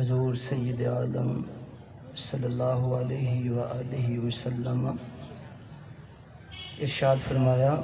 حضور سید عالم صلی اللہ علیہ وآلہ وسلم ارشاد فرمایا،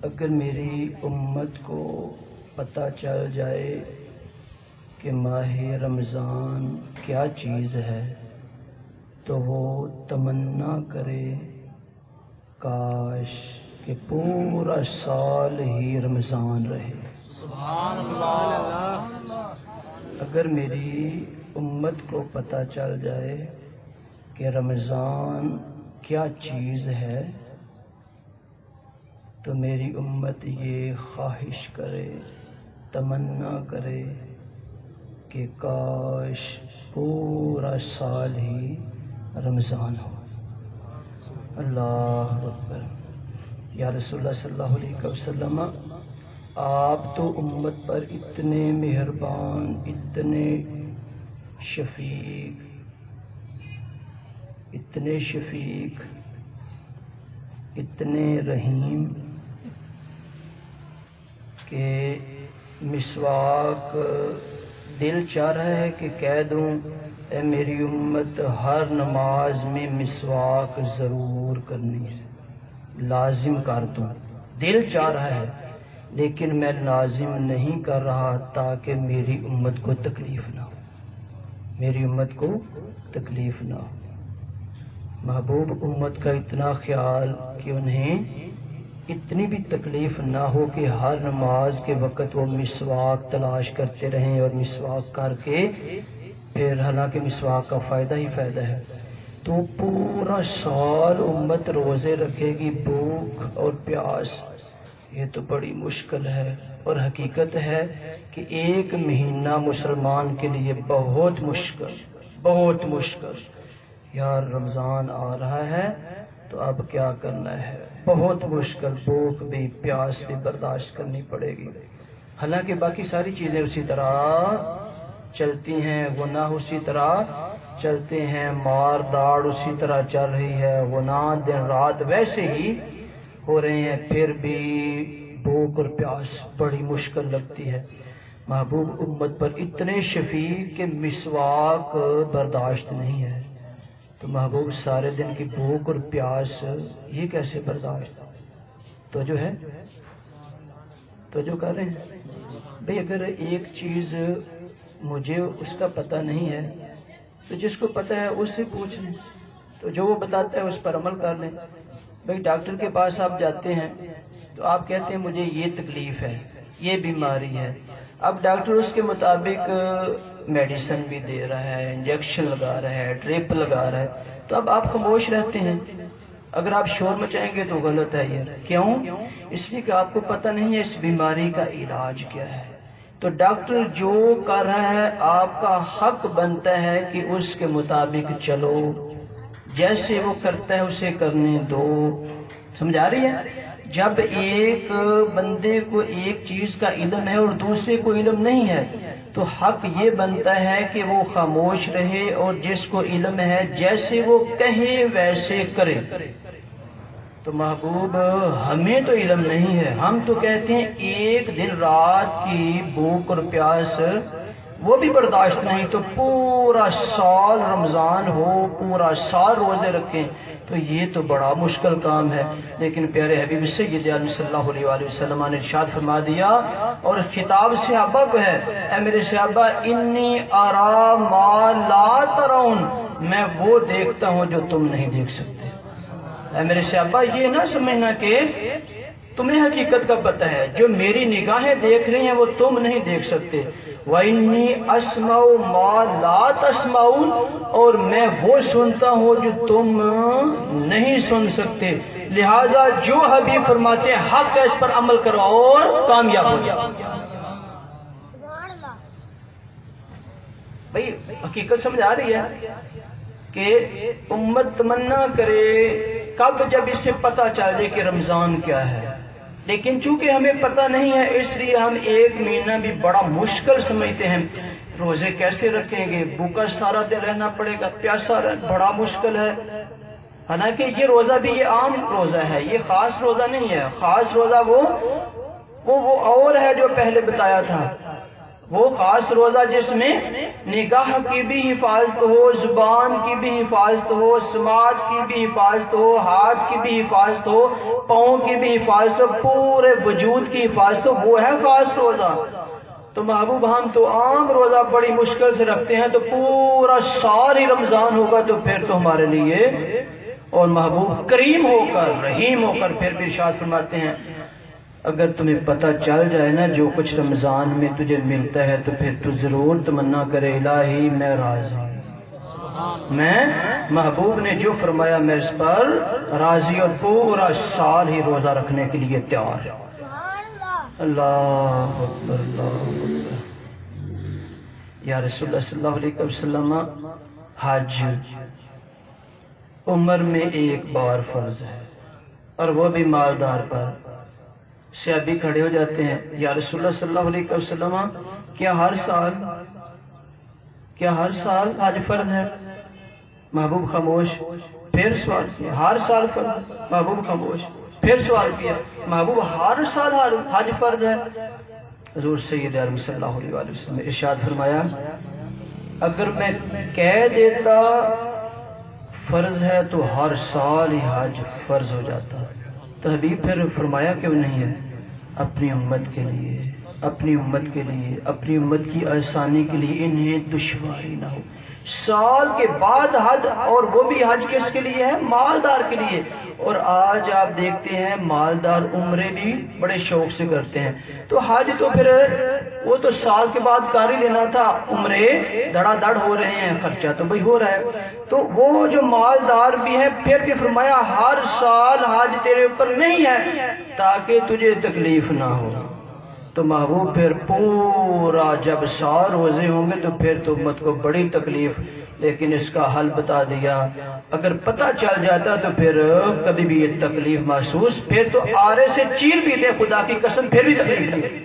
اگر میری امت کو پتہ چل جائے کہ ماہ رمضان کیا چیز ہے تو وہ تمنا کرے کاش کہ پورا سال ہی رمضان رہے۔ سبحان اللہ۔ اگر میری امت کو پتہ چل جائے کہ رمضان کیا چیز ہے تو میری امت یہ خواہش کرے، تمنا کرے کہ کاش پورا سال ہی رمضان ہو۔ اللہ اکبر۔ یا رسول اللہ صلی اللہ علیہ وسلم، آپ تو امت پر اتنے مہربان، اتنے شفیق، اتنے رحیم کہ مسواک دل چاہ رہا ہے کہ کہہ دوں اے میری امت ہر نماز میں مسواک ضرور کرنی ہے، لازم کر دوں، دل چاہ رہا ہے لیکن میں لازم نہیں کر رہا تاکہ میری امت کو تکلیف نہ ہو، میری امت کو تکلیف نہ ہو۔ محبوب امت کا اتنا خیال کہ انہیں اتنی بھی تکلیف نہ ہو کہ ہر نماز کے وقت وہ مسواک تلاش کرتے رہیں اور مسواک کر کے پھر، حالانکہ مسواک کا فائدہ ہی فائدہ ہے، تو پورا سال امت روزے رکھے گی، بھوک اور پیاس، یہ تو بڑی مشکل ہے۔ اور حقیقت ہے کہ ایک مہینہ مسلمان کے لیے بہت مشکل۔ یار رمضان آ رہا ہے تو اب کیا کرنا ہے، بہت مشکل، بھوک بھی پیاس بھی برداشت کرنی پڑے گی۔ حالانکہ باقی ساری چیزیں اسی طرح چلتی ہیں، گناہ اسی طرح چلتے ہیں، مار داڑ اسی طرح چل رہی ہے، گناہ دن رات ویسے ہی ہو رہے ہیں، پھر بھی بھوک اور پیاس بڑی مشکل لگتی ہے۔ محبوب امت پر اتنے شفیق کہ مسواک برداشت نہیں ہے، تو محبوب سارے دن کی بھوک اور پیاس یہ کیسے برداشت؟ تو جو ہے تو جو کر رہے ہیں بھئی، اگر ایک چیز مجھے اس کا پتہ نہیں ہے تو جس کو پتہ ہے اس سے پوچھ لیں، تو جو وہ بتاتا ہے اس پر عمل کر لیں۔ بھئی ڈاکٹر کے پاس آپ جاتے ہیں تو آپ کہتے ہیں مجھے یہ تکلیف ہے، یہ بیماری ہے، اب ڈاکٹر اس کے مطابق میڈیسن بھی دے رہا ہے، انجیکشن لگا رہا ہے، ڈرپ لگا رہا ہے، تو اب آپ خاموش رہتے ہیں۔ اگر آپ شور مچائیں گے تو غلط ہے یہ، کیوں؟ اس لیے کہ آپ کو پتہ نہیں ہے اس بیماری کا علاج کیا ہے۔ تو ڈاکٹر جو کر رہا ہے آپ کا حق بنتا ہے کہ اس کے مطابق چلو، جیسے وہ کرتا ہے اسے کرنے دو۔ سمجھ آ رہی ہے؟ جب ایک بندے کو ایک چیز کا علم ہے اور دوسرے کو علم نہیں ہے تو حق یہ بنتا ہے کہ وہ خاموش رہے اور جس کو علم ہے جیسے وہ کہے ویسے کرے۔ تو محبوب ہمیں تو علم نہیں ہے، ہم تو کہتے ہیں ایک دن رات کی بھوک اور پیاس وہ بھی برداشت نہیں تو پورا سال رمضان ہو، پورا سال روزے رکھیں، تو یہ تو بڑا مشکل کام ہے۔ لیکن پیارے حبیب سید عالم صلی اللہ علیہ وآلہ وسلم نے ارشاد فرما دیا، اور خطاب صحابہ کو ہے، اے میرے صحابہ، انی ارا ما لا ترون، میں وہ دیکھتا ہوں جو تم نہیں دیکھ سکتے۔ اے میرے صحابہ، یہ نہ سمجھنا کہ تمہیں حقیقت کا پتہ ہے، جو میری نگاہیں دیکھ رہی ہیں وہ تم نہیں دیکھ سکتے۔ وَإِنِّي أَسْمَعُ مَا لَا تَسْمَعُونَ، اور میں وہ سنتا ہوں جو تم نہیں سن سکتے۔ لہٰذا جو حبیب فرماتے ہیں حق ہے، اس پر عمل کرو اور کامیاب ہو جاؤ۔ بھئی حقیقت سمجھ آ رہی ہے کہ امت تمنا کرے کب؟ جب اس سے پتہ چل جائے کہ رمضان کیا ہے۔ لیکن چونکہ ہمیں پتہ نہیں ہے اس لیے ہم ایک مہینہ بھی بڑا مشکل سمجھتے ہیں۔ روزے کیسے رکھیں گے؟ بھوکا سارا دن رہنا پڑے گا، پیاسا رہنا بڑا مشکل ہے۔ حالانکہ یہ روزہ بھی یہ عام روزہ ہے، یہ خاص روزہ نہیں ہے۔ خاص روزہ وہ وہ اور ہے جو پہلے بتایا تھا، وہ خاص روزہ جس میں نگاہ کی بھی حفاظت ہو، زبان کی بھی حفاظت ہو، سماعت کی بھی حفاظت ہو، ہاتھ کی بھی حفاظت ہو، پاؤں کی بھی حفاظت ہو، پورے وجود کی حفاظت ہو، وہ ہے خاص روزہ۔ تو محبوب ہم تو عام روزہ بڑی مشکل سے رکھتے ہیں، تو پورا سال ہی رمضان ہوگا تو پھر تو ہمارے لیے، اور محبوب کریم ہو کر رحیم ہو کر پھر بھی ارشاد فرماتے ہیں اگر تمہیں پتہ چل جائے نا جو کچھ رمضان میں تجھے ملتا ہے تو پھر تو ضرور تمنا کرے الہی میں راضی، میں محبوب نے جو فرمایا میں اس پر راضی، اور پورا سال ہی روزہ رکھنے کے لیے تیار ہے۔ اللہ اکبر اللہ اکبر۔ یا رسول اللہ صلی اللہ علیہ وسلم، حج عمر میں ایک بار فرض ہے، اور وہ بھی مالدار پر۔ صحابی کھڑے ہو جاتے ہیں، یا رسول اللہ صلی اللہ علیہ وسلم کیا ہر سال حج فرض ہے؟ محبوب خاموش، پھر سوال کیا ہر سال فرض ہے؟ محبوب خاموش، پھر سوال کیا محبوب ہر سال حج فرض ہے؟ حضور سید عالم صلی اللہ علیہ وسلم نے ارشاد فرمایا اگر میں کہہ دیتا فرض ہے تو ہر سال ہی حج فرض ہو جاتا۔ تو حبیب پھر فرمایا کیوں نہیں ہے؟ اپنی امت کے لیے، اپنی امت کے لیے، اپنی امت کی آسانی کے لیے، انہیں دشواری نہ ہو۔ سال کے بعد حج، اور وہ بھی حج کس کے لیے ہے؟ مالدار کے لیے۔ اور آج آپ دیکھتے ہیں مالدار عمرے بھی بڑے شوق سے کرتے ہیں، تو حج تو پھر وہ تو سال کے بعد کر ہی لینا تھا، عمرے دھڑا دھڑ ہو رہے ہیں، خرچہ تو بھئی ہو رہا ہے۔ تو وہ جو مالدار بھی ہے پھر بھی فرمایا ہر سال حج تیرے اوپر نہیں ہے تاکہ تجھے تکلیف نہ ہو۔ تو محبوب پھر پورا جب سال روزے ہوں گے تو پھر تو امت کو بڑی تکلیف، لیکن اس کا حل بتا دیا اگر پتہ چل جاتا تو پھر کبھی بھی یہ تکلیف محسوس، پھر تو آرے سے چیر بھی دے خدا کی قسم پھر بھی تکلیف نہیں۔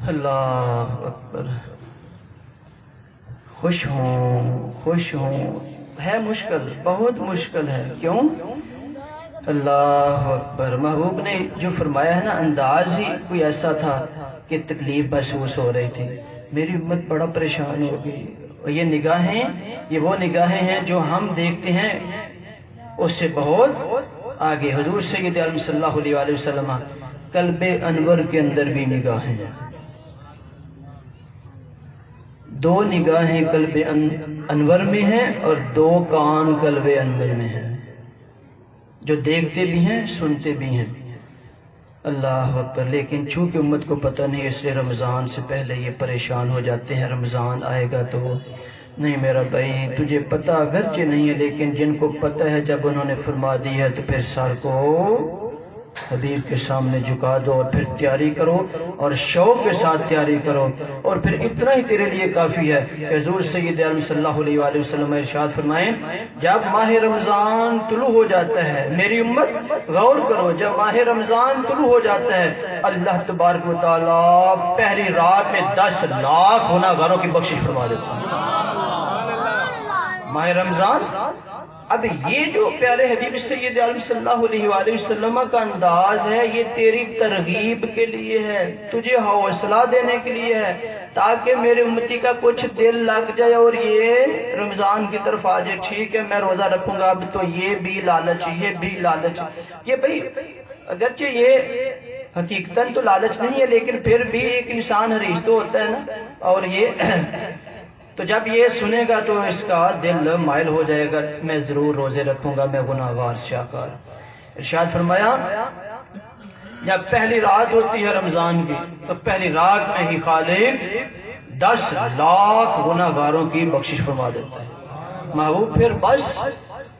اللہ اکبر۔ خوش ہوں ہے مشکل، بہت مشکل ہے، کیوں؟ اللہ اکبر۔ محبوب نے جو فرمایا ہے نا انداز ہی کوئی ایسا تھا کہ تکلیف محسوس ہو رہی تھی، میری امت بڑا پریشان ہو گئی۔ اور یہ نگاہیں، یہ وہ نگاہیں ہیں جو ہم دیکھتے ہیں اس سے بہت آگے۔ حضور سید عالم صلی اللہ علیہ وسلم قلب انور کے اندر بھی نگاہیں ہیں، دو نگاہیں قلب انور میں ہیں اور دو کان قلب انور میں ہیں، جو دیکھتے بھی ہیں سنتے بھی ہیں۔ اللہ اکبر۔ لیکن چونکہ امت کو پتہ نہیں اس لیے رمضان سے پہلے یہ پریشان ہو جاتے ہیں رمضان آئے گا تو نہیں میرا بھائی تجھے پتہ اگرچہ نہیں ہے، لیکن جن کو پتہ ہے جب انہوں نے فرما دی ہے تو پھر سر کو حبیب کے سامنے جھکا دو اور پھر تیاری کرو اور شوق کے ساتھ تیاری کرو، اور پھر اتنا ہی تیرے لیے کافی ہے کہ حضور سید عالم صلی اللہ علیہ وسلم ارشاد فرمائیں جب ماہ رمضان طلوع ہو جاتا ہے، میری امت غور کرو، جب ماہ رمضان طلوع ہو جاتا ہے اللہ تبارک و تعالیٰ پہلی رات میں 10 لاکھ گناہگاروں کی بخشش فرما دیتا ہے۔ ماہ رمضان، اب یہ جو پیارے حبیب سید عالم صلی اللہ علیہ وسلم کا انداز ہے یہ تیری ترغیب کے لیے ہے، تجھے حوصلہ دینے کے لیے ہے، تاکہ میرے امتی کا کچھ دل لگ جائے اور یہ رمضان کی طرف آ جائے۔ ٹھیک ہے میں روزہ رکھوں گا، اب تو یہ بھی لالچ، یہ بھی لالچ، یہ بھئی اگرچہ یہ حقیقتاً تو لالچ نہیں ہے لیکن پھر بھی ایک انسان حریص تو ہوتا ہے نا، اور یہ تو جب یہ سنے گا تو اس کا دل مائل ہو جائے گا، میں ضرور روزے رکھوں گا، میں گناہگار شاکار۔ ارشاد فرمایا جب پہلی رات ہوتی ہے رمضان کی تو پہلی رات میں ہی خالق 10 لاکھ گناہگاروں کی بخشش فرما دیتا ہے۔ محبوب پھر بس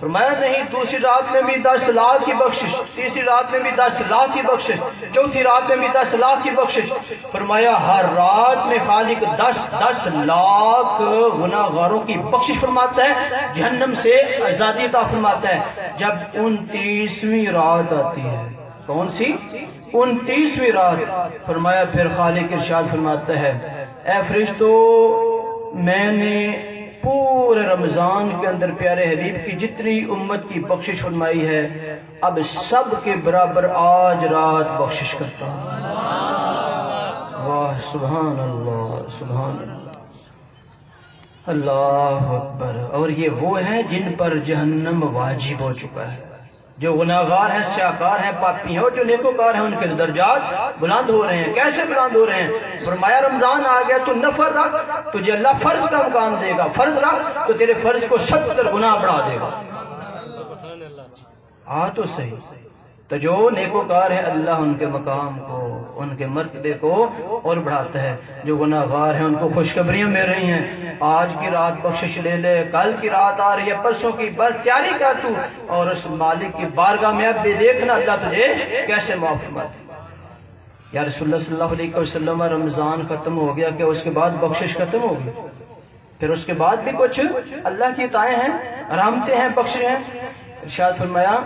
فرمایا نہیں، دوسری رات میں بھی 10 لاکھ کی بخشش، تیسری رات میں بھی 10 لاکھ کی بخشش، چوتھی رات میں بھی 10 لاکھ کی بخشش۔ فرمایا ہر رات میں خالق 10 لاکھ گناہگاروں کی بخشش فرماتا ہے، جہنم سے آزادی عطا فرماتا ہے۔ جب 29ویں رات آتی ہے، کون سی 29ویں رات، فرمایا پھر خالق ارشاد فرماتا ہے اے فرشتو میں نے پورے رمضان کے اندر پیارے حبیب کی جتنی امت کی بخشش فرمائی ہے اب سب کے برابر آج رات بخشش کرتا ہوں. واہ سبحان اللہ سبحان اللہ اللہ اکبر. اور یہ وہ ہیں جن پر جہنم واجب ہو چکا ہے، جو گناہگار ہیں، سیاکار ہیں، پاپی ہیں، اور جو نیکوکار ہیں ان کے درجات بلند ہو رہے ہیں. کیسے بلند ہو رہے ہیں؟ فرمایا رمضان آ گیا تو نفل رکھ، تجھے اللہ فرض کا مقام دے گا. فرض رکھ تو تیرے فرض کو 70 گنا بڑھا دے گا. تو صحیح. تو جو نیکوکار ہے اللہ ان کے مقام کو، ان کے مرتبے کو اور بڑھاتا ہے. جو گناہگار ہیں ان کو خوشخبریاں مل رہی ہیں، آج کی رات بخشش لے لے، کل کی رات آ رہی ہے، پرسوں کی تیاری کر تو، اور اس مالک کی بارگاہ میں اب بھی دیکھنا اللہ تجھے کیسے معاف فرماتا ہے. یا رسول اللہ صلی اللہ علیہ وسلم رمضان ختم ہو گیا کہ اس کے بعد بخشش ختم ہو گئی؟ پھر اس کے بعد بھی کچھ اللہ کی عطائیں ہیں، رحمتیں ہیں، بخشیں ہیں. ارشاد فرمایا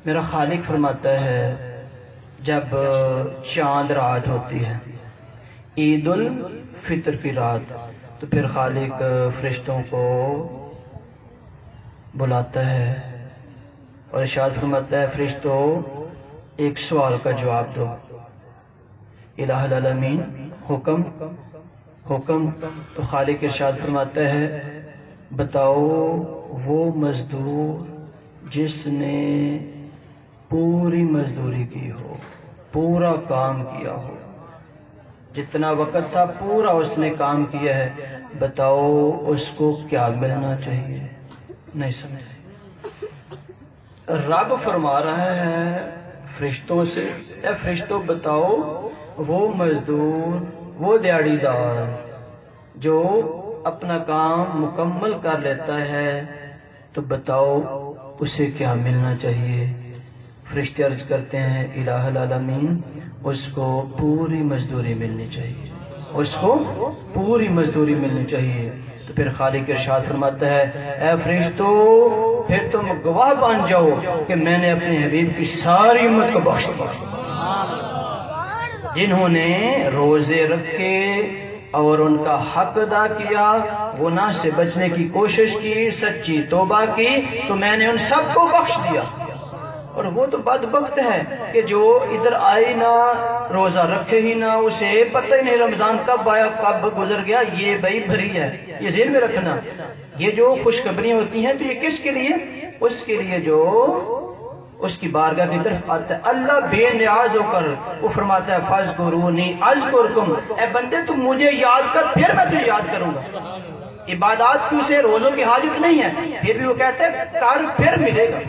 میرا خالق فرماتا ہے جب چاند رات ہوتی ہے عید الفطر کی رات تو پھر خالق فرشتوں کو بلاتا ہے اور ارشاد فرماتا ہے فرشتوں ایک سوال کا جواب دو. الہ العالمین حکم حکم. تو خالق ارشاد فرماتا ہے بتاؤ وہ مزدور جس نے پوری مزدوری کی ہو، پورا کام کیا ہو، جتنا وقت تھا پورا اس نے کام کیا ہے، بتاؤ اس کو کیا ملنا چاہیے؟ نہیں سمجھے. رب فرما رہا ہے فرشتوں سے اے فرشتوں بتاؤ وہ مزدور، وہ دیہڑی دار جو اپنا کام مکمل کر لیتا ہے تو بتاؤ اسے کیا ملنا چاہیے؟ فرشتے عرض کرتے ہیں الہ العالمین اس کو پوری مزدوری ملنی چاہیے، اس کو پوری مزدوری ملنی چاہیے. تو پھر خالق ارشاد فرماتا ہے اے فرشتوں پھر تم گواہ بن جاؤ کہ میں نے اپنے حبیب کی ساری امت کو بخش دیا، جنہوں نے روزے رکھے اور ان کا حق ادا کیا، گناہ سے بچنے کی کوشش کی، سچی توبہ کی، تو میں نے ان سب کو بخش دیا. اور وہ تو بدبخت ہے کہ جو ادھر آئی نہ، روزہ رکھے ہی نہ، اسے پتہ ہی نہیں رمضان کب آیا کب گزر گیا. یہ بھائی بھری ہے، یہ ذہن میں رکھنا. یہ جو خوشخبریاں ہوتی ہیں تو یہ کس کے لیے؟ اس کے لیے جو اس کی بارگاہ کی طرف آتا ہے. اللہ بے نیاز ہو کر وہ فرماتا ہے فاذکرونی اذکرکم، اے بندے تم مجھے یاد کر پھر میں تجھے یاد کروں گا. عبادات کی اسے روزوں کی حاجت نہیں ہے، پھر بھی وہ کہتا ہے کر پھر ملے گا،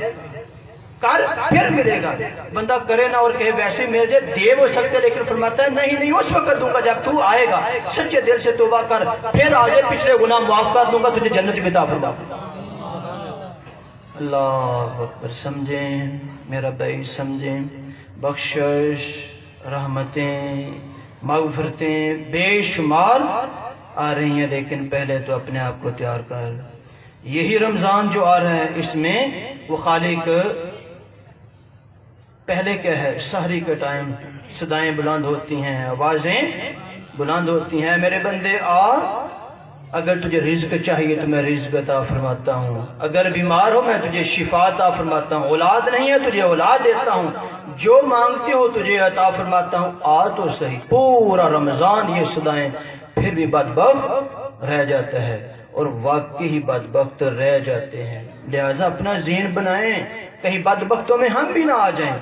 کر پھر ملے گا. بندہ کرے نہ اور کہے ویسے مل جائے، دے وہ سکتے، لیکن فرماتا ہے نہیں نہیں اس وقت دوں گا جب تو آئے گا، سچے دل سے توبہ کر، پھر آ جائے، پچھلے گناہ معاف کر دوں گا، تجھے جنت میں عطا فرما. اللہ اکبر. سمجھیں میرا بھائی، سمجھیں بخشش، رحمتیں، مغفرتیں بے شمار آ رہی ہیں، لیکن پہلے تو اپنے آپ کو تیار کر. یہی رمضان جو آ رہا ہے اس میں وہ خالق پہلے کیا ہے؟ سحری کے ٹائم صدائیں بلند ہوتی ہیں، آوازیں بلند ہوتی ہیں، میرے بندے آ، اگر تجھے رزق چاہیے تو میں رزق عطا فرماتا ہوں، اگر بیمار ہو میں تجھے شفا عطا فرماتا ہوں، اولاد نہیں ہے تجھے اولاد دیتا ہوں، جو مانگتے ہو تجھے عطا فرماتا ہوں. آ تو صحیح. پورا رمضان یہ صدائیں، پھر بھی بدبخت رہ جاتا ہے، اور واقعی بدبخت رہ جاتے ہیں. لہذا اپنا ذہن بنائیں کہیں بدبختوں میں ہم بھی نہ آ جائیں.